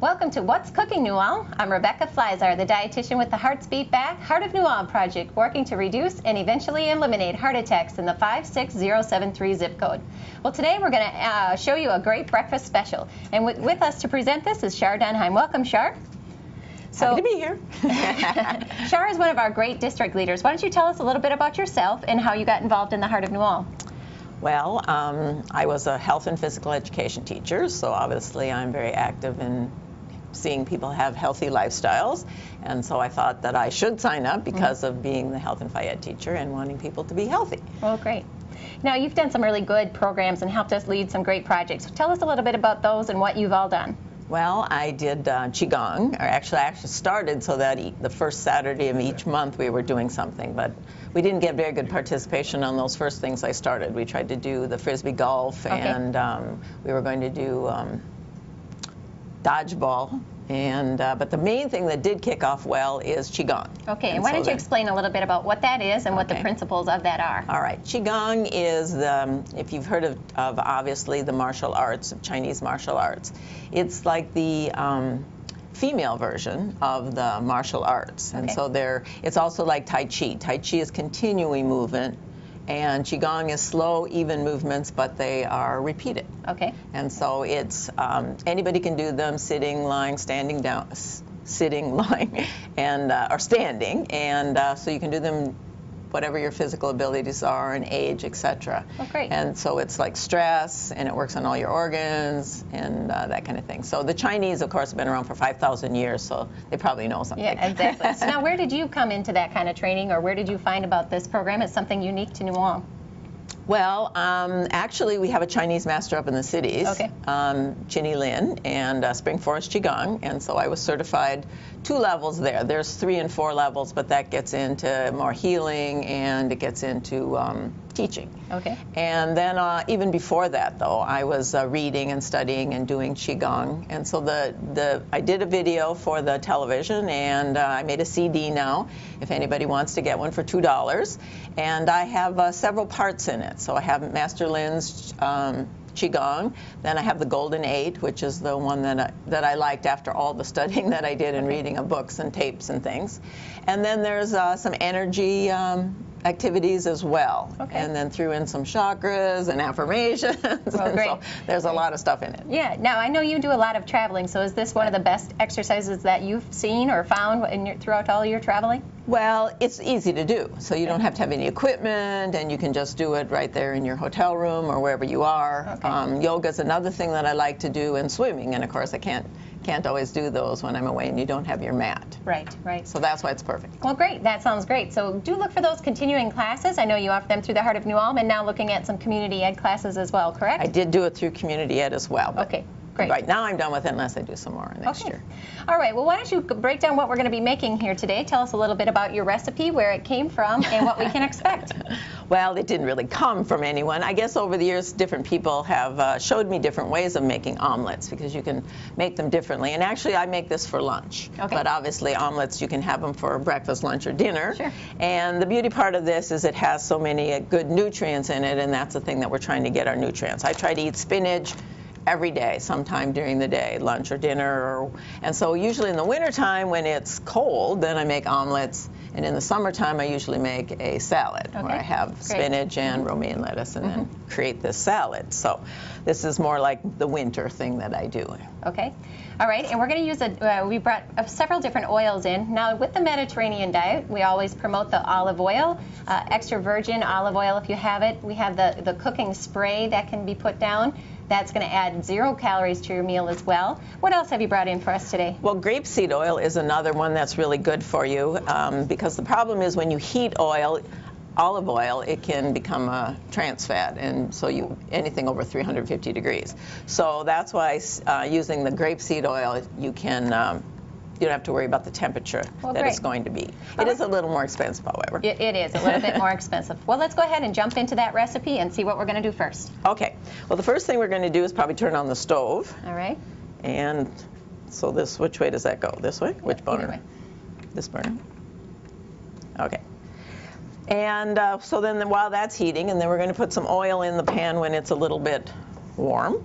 Welcome to What's Cooking New Ulm. I'm Rebecca Fliszar, the dietitian with the Hearts Beat Back Heart of New Ulm project, working to reduce and eventually eliminate heart attacks in the 56073 zip code. Well, today we're going to show you a great breakfast special. And with us to present this is Charlene Dannheim. Welcome, Char. Happy to be here. Char is one of our great district leaders. Why don't you tell us a little bit about yourself and how you got involved in the Heart of New Ulm? Well, I was a health and physical education teacher, so obviously I'm very active in seeing people have healthy lifestyles, and so I thought that I should sign up because of being the health and phy ed teacher and wanting people to be healthy. Well, great. Now, you've done some really good programs and helped us lead some great projects. Tell us a little bit about those and what you've all done. Well, I did Qigong, or actually I actually started so that the first Saturday of each month we were doing something, but we didn't get very good participation on those first things I started. We tried to do the Frisbee golf, and we were going to do dodgeball, and but the main thing that did kick off well is Qigong. Okay, and why don't you explain a little bit about what that is and what the principles of that are? All right, Qigong is if you've heard of obviously the martial arts, Chinese martial arts, it's like the female version of the martial arts, and so it's also like Tai Chi. Tai Chi is continuing movement, and Qigong is slow, even movements, but they are repeated. Okay. And so it's anybody can do them sitting, lying, standing down, sitting, lying, and or standing, and so you can do them whatever your physical abilities are and age, etc. Oh, great. And so it's like stress, and it works on all your organs and that kind of thing. So the Chinese, of course, have been around for 5,000 years, so they probably know something. Yeah, exactly. So now, where did you come into that kind of training, or where did you find about this program? It's something unique to New Ulm. Well, actually, we have a Chinese master up in the cities, Chinny Lin, and Spring Forest Qigong, and so I was certified 2 levels there. There's 3 and 4 levels, but that gets into more healing, and it gets into teaching. Okay. And then even before that, though, I was reading and studying and doing Qigong, and so I did a video for the television, and I made a CD now, if anybody wants to get one, for $2, and I have several parts in it. So I have Master Lin's Qigong, then I have the Golden 8, which is the one that I liked after all the studying that I did and reading of books and tapes and things. And then there's some energy activities as well, and then threw in some chakras and affirmations. Well, great. So there's a lot of stuff in it. Yeah. Now, I know you do a lot of traveling, so is this one of the best exercises that you've seen or found throughout all your traveling? Well, it's easy to do, so you don't have to have any equipment, and you can just do it right there in your hotel room or wherever you are. Yoga is another thing that I like to do, and swimming, and of course I can't always do those when I'm away and you don't have your mat. Right, right. So that's why it's perfect. Well, great. That sounds great. So do look for those continuing classes. I know you offer them through the Heart of New Ulm, and now looking at some community ed classes as well, correct? I did do it through community ed as well. Okay. Great. Right now I'm done with it unless I do some more next year. All right. Well, why don't you break down what we're going to be making here today? Tell us a little bit about your recipe, where it came from, and what we can expect. Well, it didn't really come from anyone. I guess over the years, different people have showed me different ways of making omelets, because you can make them differently. And actually, I make this for lunch. Okay. But obviously, omelets, you can have them for breakfast, lunch, or dinner. Sure. And the beauty part of this is it has so many good nutrients in it, and that's the thing that we're trying to get our nutrients. I try to eat spinach every day, sometime during the day, lunch or dinner. And so usually in the wintertime when it's cold, then I make omelets. And in the summertime, I usually make a salad where I have spinach and romaine lettuce and then create this salad. So this is more like the winter thing that I do. Okay. All right. And we're going to use we brought several different oils in. Now, with the Mediterranean diet, we always promote the olive oil, extra virgin olive oil if you have it. We have the cooking spray that can be put down. That's going to add 0 calories to your meal as well. What else have you brought in for us today? Well, grapeseed oil is another one that's really good for you, because the problem is when you heat olive oil, it can become a trans fat, and so anything over 350 degrees. So that's why using the grapeseed oil, you don't have to worry about the temperature that it's going to be. It is a little more expensive, however. It is a little bit more expensive. Well, let's go ahead and jump into that recipe and see what we're going to do first. Okay. Well, the first thing we're going to do is probably turn on the stove. All right. And so which way does that go? This way? Which burner? Either way. This burner? Okay. And so then while that's heating, and then we're going to put some oil in the pan when it's a little bit warm.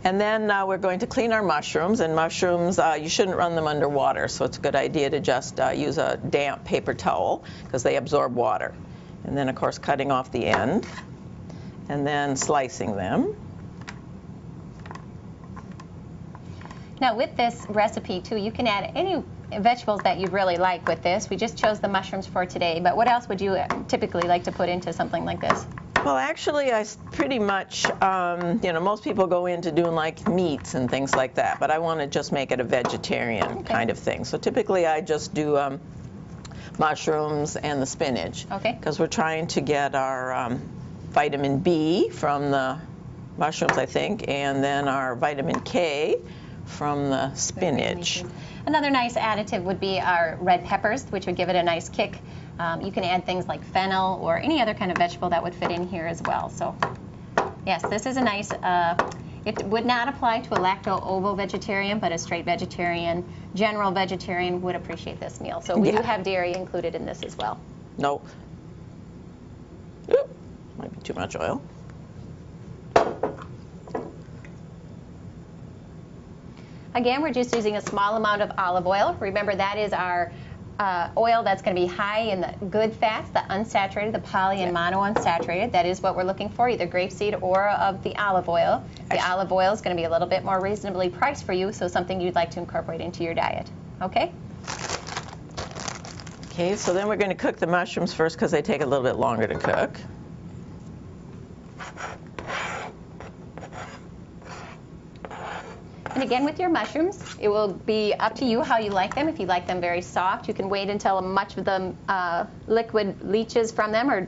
And then we're going to clean our mushrooms, and mushrooms, you shouldn't run them under water, so it's a good idea to just use a damp paper towel because they absorb water. And then, of course, cutting off the end and then slicing them. Now with this recipe too, you can add any vegetables that you'd really like with this. We just chose the mushrooms for today, but what else would you typically like to put into something like this? Well, actually, I pretty much, you know, most people go into doing like meats and things like that, but I want to just make it a vegetarian kind of thing. So typically I just do mushrooms and the spinach. Okay. Because we're trying to get our vitamin B from the mushrooms, I think, and then our vitamin K from the spinach. Another nice additive would be our red peppers, which would give it a nice kick. You can add things like fennel or any other kind of vegetable that would fit in here as well. So yes, this is a nice, it would not apply to a lacto-ovo vegetarian, but a straight vegetarian, general vegetarian would appreciate this meal. So we do have dairy included in this as well. Nope. Oop, might be too much oil. Again, we're just using a small amount of olive oil. Remember, that is our oil that's going to be high in the good fats, the unsaturated, the poly and monounsaturated. That is what we're looking for, either grapeseed or of the olive oil. The olive oil is going to be a little bit more reasonably priced for you, so something you'd like to incorporate into your diet. Okay? Okay, so then we're going to cook the mushrooms first because they take a little bit longer to cook. And again, with your mushrooms, it will be up to you how you like them. If you like them very soft, you can wait until much of the liquid leaches from them or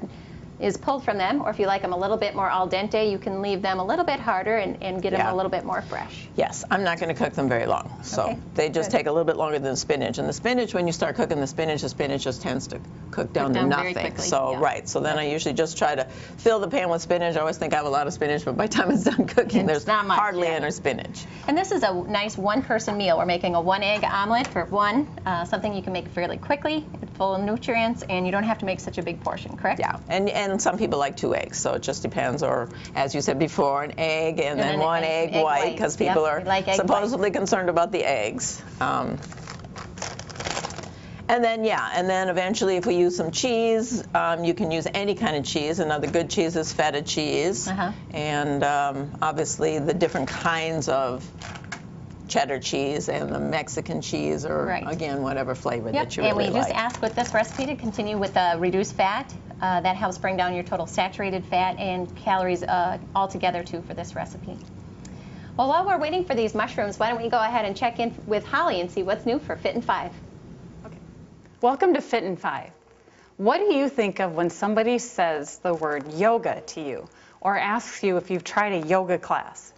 is pulled from them. Or if you like them a little bit more al dente, you can leave them a little bit harder and get them a little bit more fresh. Yes, I'm not going to cook them very long. So they just take a little bit longer than spinach. And the spinach, when you start cooking the spinach just tends to cook down to nothing. Very quickly. So, so then I usually just try to fill the pan with spinach. I always think I have a lot of spinach, but by the time it's done cooking, there's not much, hardly any spinach. And this is a nice one-person meal. We're making a 1-egg omelet for one, something you can make fairly quickly, full of nutrients, and you don't have to make such a big portion, correct? Yeah, and some people like 2 eggs, so it just depends. Or, as you said before, an egg and then 1 egg white, because people are supposedly concerned about the eggs. And then, and then eventually if we use some cheese, you can use any kind of cheese. Another good cheese is feta cheese. And obviously the different kinds of cheddar cheese and the Mexican cheese, or again, whatever flavor that you really like. And we just asked with this recipe to continue with reduced fat. That helps bring down your total saturated fat and calories altogether too for this recipe. Well, while we're waiting for these mushrooms, why don't we go ahead and check in with Holly and see what's new for Fit in 5. Okay. Welcome to Fit in 5. What do you think of when somebody says the word yoga to you or asks you if you've tried a yoga class?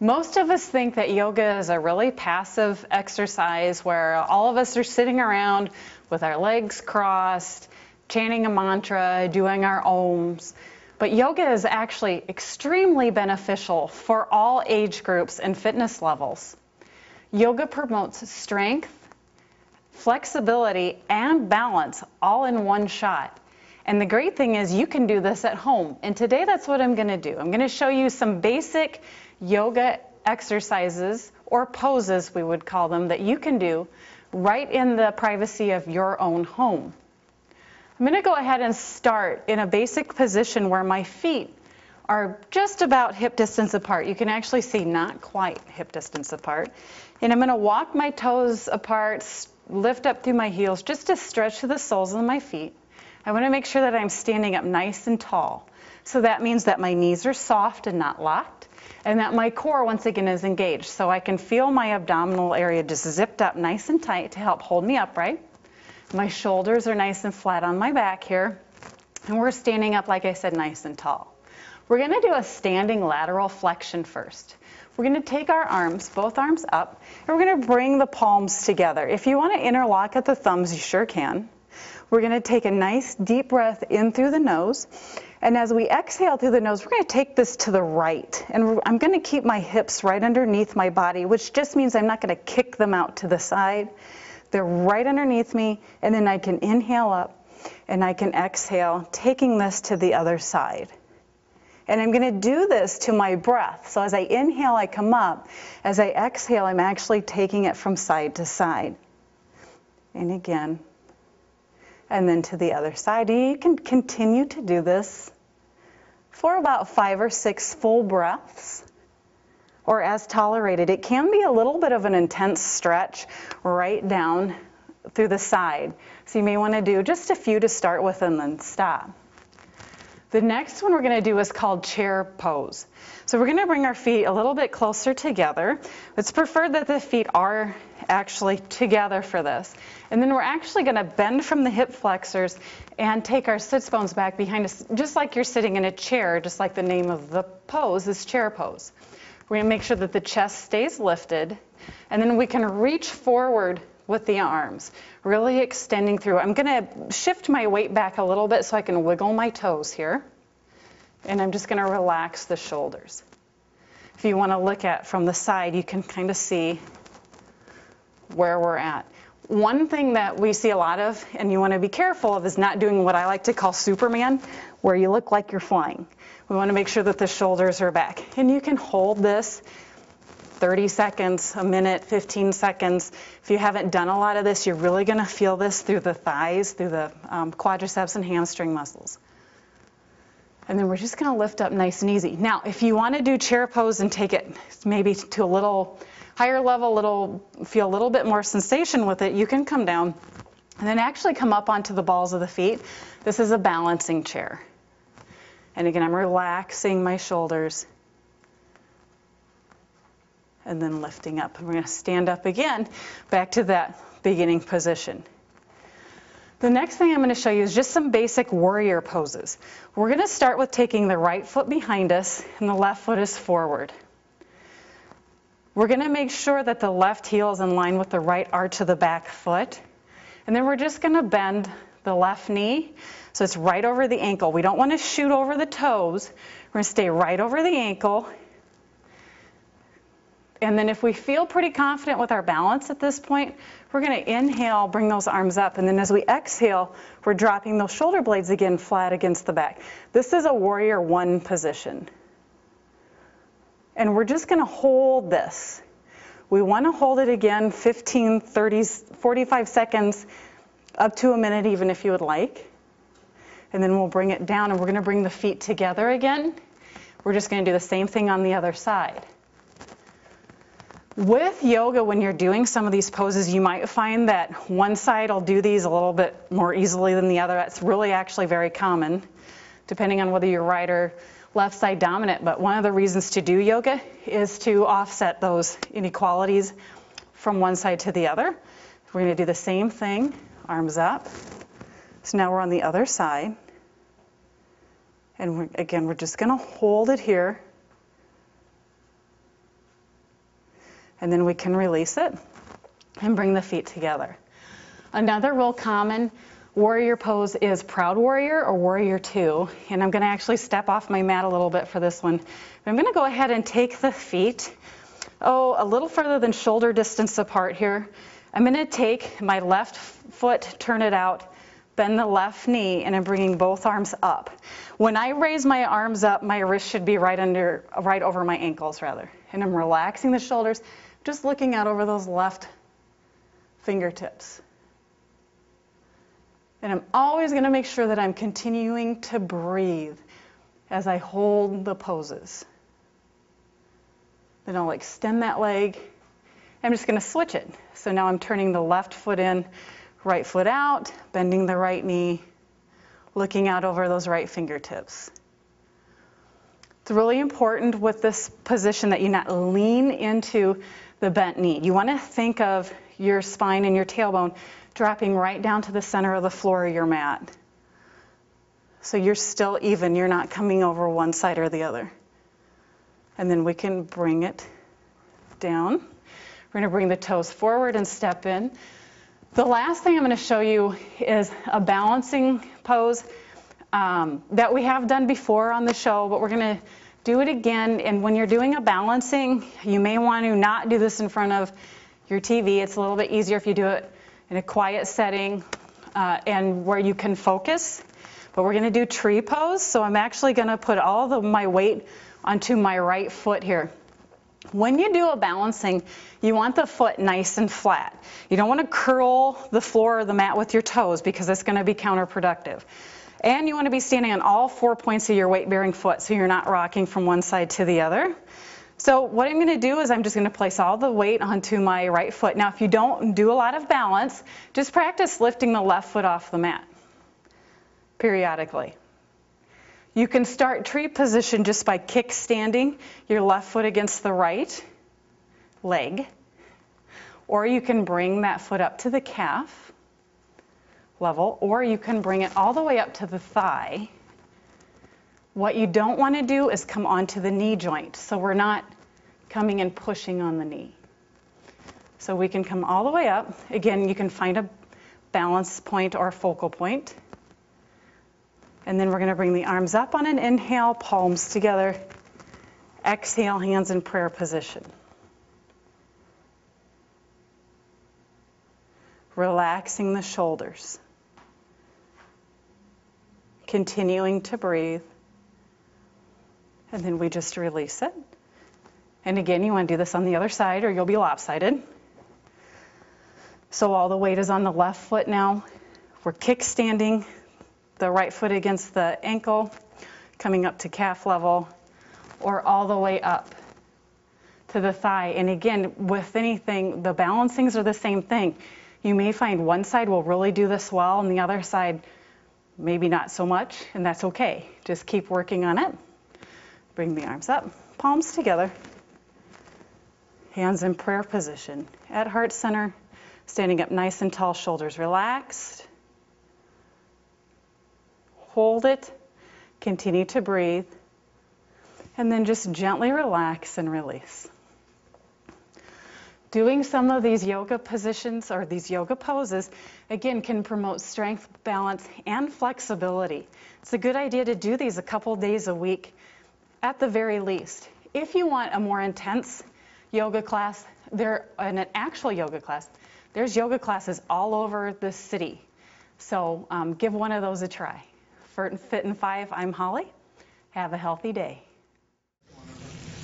Most of us think that yoga is a really passive exercise where all of us are sitting around with our legs crossed, chanting a mantra, doing our ohms. But yoga is actually extremely beneficial for all age groups and fitness levels. Yoga promotes strength, flexibility, and balance all in one shot. And the great thing is you can do this at home. And today that's what I'm going to do. I'm going to show you some basic yoga exercises, or poses we would call them, that you can do right in the privacy of your own home. I'm going to go ahead and start in a basic position where my feet are just about hip distance apart. You can actually see not quite hip distance apart. And I'm going to walk my toes apart, lift up through my heels just to stretch to the soles of my feet. I want to make sure that I'm standing up nice and tall. So that means that my knees are soft and not locked, and that my core once again is engaged. So I can feel my abdominal area just zipped up nice and tight to help hold me upright. My shoulders are nice and flat on my back here, and we're standing up, like I said, nice and tall. We're going to do a standing lateral flexion first. We're going to take our arms, both arms up, and we're going to bring the palms together. If you want to interlock at the thumbs, you sure can. We're going to take a nice deep breath in through the nose, and as we exhale through the nose, we're going to take this to the right, and I'm going to keep my hips right underneath my body, which just means I'm not going to kick them out to the side. They're right underneath me, and then I can inhale up and I can exhale, taking this to the other side. And I'm going to do this to my breath. So as I inhale, I come up. As I exhale, I'm actually taking it from side to side. And again. And then to the other side. And you can continue to do this for about 5 or 6 full breaths, or as tolerated. It can be a little bit of an intense stretch right down through the side. So you may want to do just a few to start with and then stop. The next one we're going to do is called chair pose. So we're going to bring our feet a little bit closer together. It's preferred that the feet are actually together for this. And then we're actually going to bend from the hip flexors and take our sits bones back behind us, just like you're sitting in a chair, just like the name of the pose is chair pose. We're going to make sure that the chest stays lifted, and then we can reach forward with the arms, really extending through. I'm going to shift my weight back a little bit so I can wiggle my toes here, and I'm just going to relax the shoulders. If you want to look at from the side, you can kind of see where we're at. One thing that we see a lot of, and you want to be careful of, is not doing what I like to call Superman, where you look like you're flying. We want to make sure that the shoulders are back. And you can hold this 30 seconds, a minute, 15 seconds. If you haven't done a lot of this, you're really going to feel this through the thighs, through the quadriceps and hamstring muscles. And then we're just going to lift up nice and easy. Now, if you want to do chair pose and take it maybe to a little higher level, feel a little bit more sensation with it, you can come down and then actually come up onto the balls of the feet. This is a balancing chair. And again, I'm relaxing my shoulders and then lifting up. And we're going to stand up again, back to that beginning position. The next thing I'm going to show you is just some basic warrior poses. We're going to start with taking the right foot behind us and the left foot is forward. We're going to make sure that the left heel is in line with the right arch of the back foot. And then we're just going to bend the left knee so it's right over the ankle. We don't want to shoot over the toes. We're going to stay right over the ankle. And then if we feel pretty confident with our balance at this point, we're going to inhale, bring those arms up. And then as we exhale, we're dropping those shoulder blades again flat against the back. This is a warrior one position. And we're just going to hold this. We want to hold it again 15, 30, 45 seconds, up to a minute even if you would like. And then we'll bring it down and we're going to bring the feet together again. We're just going to do the same thing on the other side. With yoga, when you're doing some of these poses, you might find that one side will do these a little bit more easily than the other. That's really actually very common, depending on whether you're right or left side dominant. But one of the reasons to do yoga is to offset those inequalities from one side to the other. We're going to do the same thing, arms up. So now we're on the other side. And again, we're just going to hold it here. And then we can release it and bring the feet together. Another real common warrior pose is proud warrior or warrior two. And I'm going to actually step off my mat a little bit for this one. I'm going to go ahead and take the feet, a little further than shoulder distance apart here. I'm going to take my left foot, turn it out, bend the left knee, and I'm bringing both arms up. When I raise my arms up, my wrist should be right over my ankles rather. And I'm relaxing the shoulders, just looking out over those left fingertips. And I'm always going to make sure that I'm continuing to breathe as I hold the poses. Then I'll extend that leg. I'm just going to switch it. So now I'm turning the left foot in, right foot out, bending the right knee, looking out over those right fingertips. It's really important with this position that you not lean into the bent knee. You want to think of your spine and your tailbone dropping right down to the center of the floor of your mat. So you're still even. You're not coming over one side or the other. And then we can bring it down. We're going to bring the toes forward and step in. The last thing I'm going to show you is a balancing pose that we have done before on the show, but we're going to do it again. And when you're doing a balancing, you may want to not do this in front of your TV. It's a little bit easier if you do it in a quiet setting and where you can focus. but we're going to do tree pose. So I'm actually going to put all of my weight onto my right foot here. When you do a balancing, you want the foot nice and flat. You don't want to curl the floor or the mat with your toes because it's going to be counterproductive. And you want to be standing on all 4 points of your weight-bearing foot so you're not rocking from one side to the other. So what I'm going to do is I'm just going to place all the weight onto my right foot. Now, if you don't do a lot of balance, just practice lifting the left foot off the mat periodically. You can start tree position just by kickstanding your left foot against the right leg, or you can bring that foot up to the calf level, or you can bring it all the way up to the thigh. What you don't want to do is come onto the knee joint, so we're not coming and pushing on the knee. So we can come all the way up. Again, you can find a balance point or a focal point. And then we're going to bring the arms up on an inhale, palms together. Exhale, hands in prayer position. Relaxing the shoulders. Continuing to breathe. And then we just release it. And again, you want to do this on the other side or you'll be lopsided. So all the weight is on the left foot now. We're kickstanding the right foot against the ankle, coming up to calf level, or all the way up to the thigh. And again, with anything, the balancings are the same thing. You may find one side will really do this well and the other side maybe not so much, and that's okay. Just keep working on it. Bring the arms up, palms together, hands in prayer position. At heart center, standing up nice and tall, shoulders relaxed. Hold it, continue to breathe, and then just gently relax and release. Doing some of these yoga positions or these yoga poses, again, can promote strength, balance, and flexibility. It's a good idea to do these a couple days a week at the very least. If you want a more intense yoga class, an actual yoga class, there's yoga classes all over the city. So give one of those a try. For Fit in 5, I'm Holly. Have a healthy day.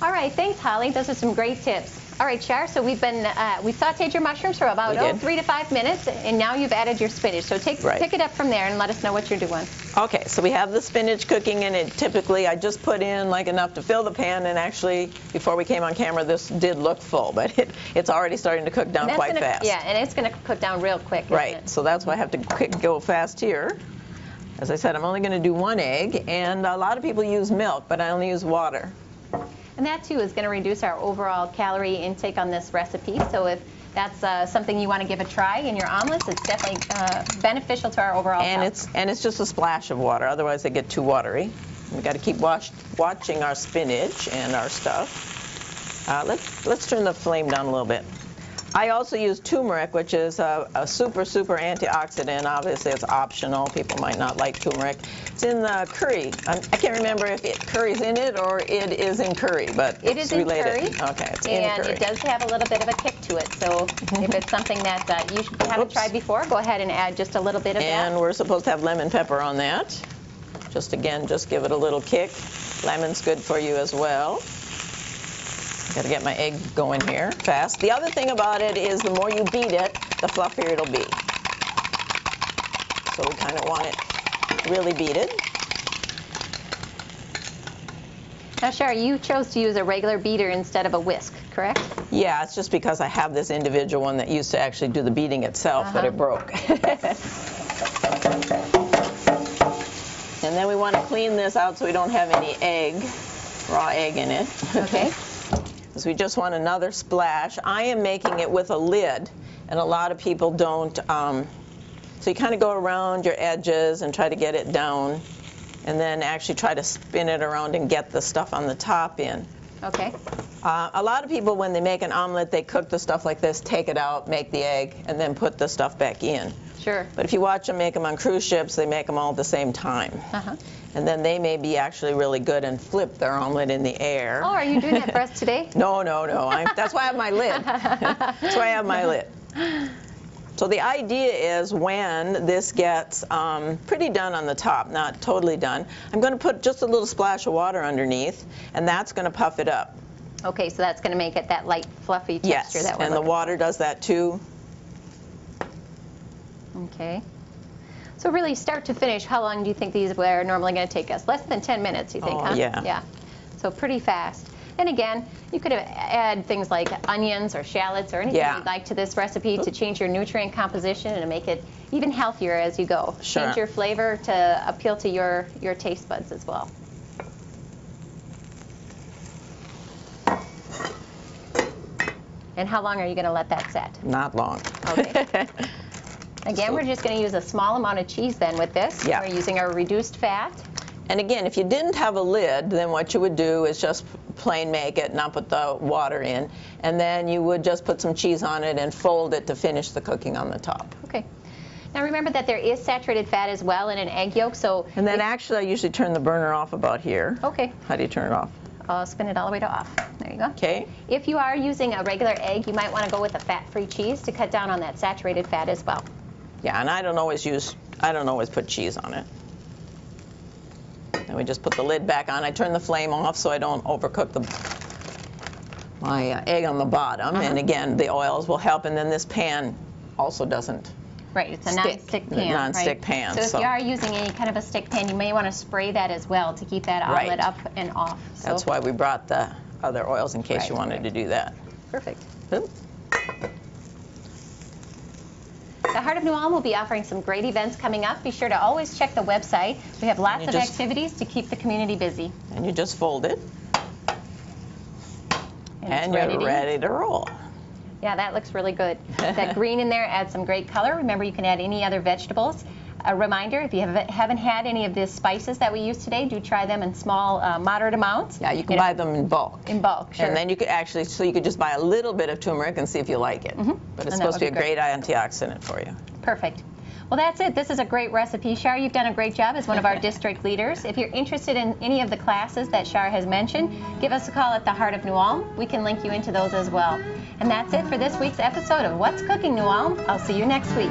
All right, thanks, Holly. Those are some great tips. All right, Char, so we sauteed your mushrooms for about 3 to 5 minutes, and now you've added your spinach. So pick it up from there and let us know what you're doing. Okay, so we have the spinach cooking, and it typically I just put in like enough to fill the pan, and actually before we came on camera this did look full, but it's already starting to cook down quite fast. Yeah, and it's going to cook down real quick. Right, so that's why I have to go fast here. As I said, I'm only going to do 1 egg, and a lot of people use milk, but I only use water. And that, too, is going to reduce our overall calorie intake on this recipe. So if that's something you want to give a try in your omelets, it's definitely beneficial to our overall health. And it's just a splash of water. Otherwise, they get too watery. We've got to keep watching our spinach and our stuff. Let's turn the flame down a little bit. I also use turmeric, which is a super antioxidant. Obviously, it's optional. People might not like turmeric. It's in the curry. I can't remember if curry's in it or it is in curry, but it is related. In curry. Okay, it's in curry. And it does have a little bit of a kick to it. So if it's something that you haven't tried before, go ahead and add just a little bit of that. And we're supposed to have lemon pepper on that. Just give it a little kick. Lemon's good for you as well. Got to get my egg going here fast. The other thing about it is the more you beat it, the fluffier it'll be. So we kind of want it really beaten. Now, Char, you chose to use a regular beater instead of a whisk, correct? Yeah, it's just because I have this individual one that used to actually do the beating itself, but it broke. And then we want to clean this out so we don't have any raw egg in it. Okay. Because we just want another splash. I am making it with a lid, and a lot of people don't. So you kind of go around your edges and try to get it down, and then actually try to spin it around and get the stuff on the top in. Okay. A lot of people, when they make an omelet, they cook the stuff like this, take it out, make the egg, and then put the stuff back in. Sure. But if you watch them make them on cruise ships, they make them all at the same time. And then they may be actually really good and flip their omelet in the air. Oh, are you doing that for us today? No. That's why I have my lid. That's why I have my lid. So the idea is when this gets pretty done on the top, not totally done, I'm going to put just a little splash of water underneath, and that's going to puff it up. Okay, so that's going to make it that light, fluffy texture Yes, that we're and the looking water does that too. for. Okay. So really, start to finish, how long do you think these are normally going to take us? Less than 10 minutes, you think, Oh, huh? yeah. Yeah. So pretty fast. And again, you could add things like onions or shallots or anything Yeah. you'd like to this recipe to change your nutrient composition and to make it even healthier as you go. Sure. Change your flavor to appeal to your taste buds as well. And how long are you going to let that set? Not long. Okay. Again, we're just going to use a small amount of cheese then with this. Yeah. We're using our reduced fat. And again, if you didn't have a lid, then what you would do is just plain make it, not put the water in, and then you would just put some cheese on it and fold it to finish the cooking on the top. Okay. Now remember that there is saturated fat as well in an egg yolk, so... And then actually I usually turn the burner off about here. Okay. How do you turn it off? I'll spin it all the way to off. There you go. Okay. If you are using a regular egg, you might want to go with a fat-free cheese to cut down on that saturated fat as well. Yeah, and I don't always put cheese on it. Then we just put the lid back on. I turn the flame off so I don't overcook my egg on the bottom. And again, the oils will help. And then this pan also doesn't Right, it's a stick. non-stick pan. Non-stick right? pan. So if you are using any kind of a stick pan, you may want to spray that as well to keep that Right. omelet up and off. So, That's why we brought the other oils in case Right, you wanted to do that. perfect. Oop. The Heart of New Ulm will be offering some great events coming up. Be sure to always check the website. We have lots You of just- activities to keep the community busy. And you just fold it, And and it's you're to eat. ready to roll. Yeah, that looks really good. That green in there adds some great color. Remember, you can add any other vegetables. A reminder, if you haven't had any of the spices that we used today, do try them in small, moderate amounts. Yeah, you can buy them in bulk. In bulk, sure. And then you could actually, so you could just buy a little bit of turmeric and see if you like it. But And it's that supposed to be would a be great antioxidant for you. Perfect. Well, that's it. This is a great recipe. Shar, you've done a great job as one of our district leaders. If you're interested in any of the classes that Shar has mentioned, give us a call at the Heart of New Ulm. We can link you into those as well. And that's it for this week's episode of What's Cooking New Ulm. I'll see you next week.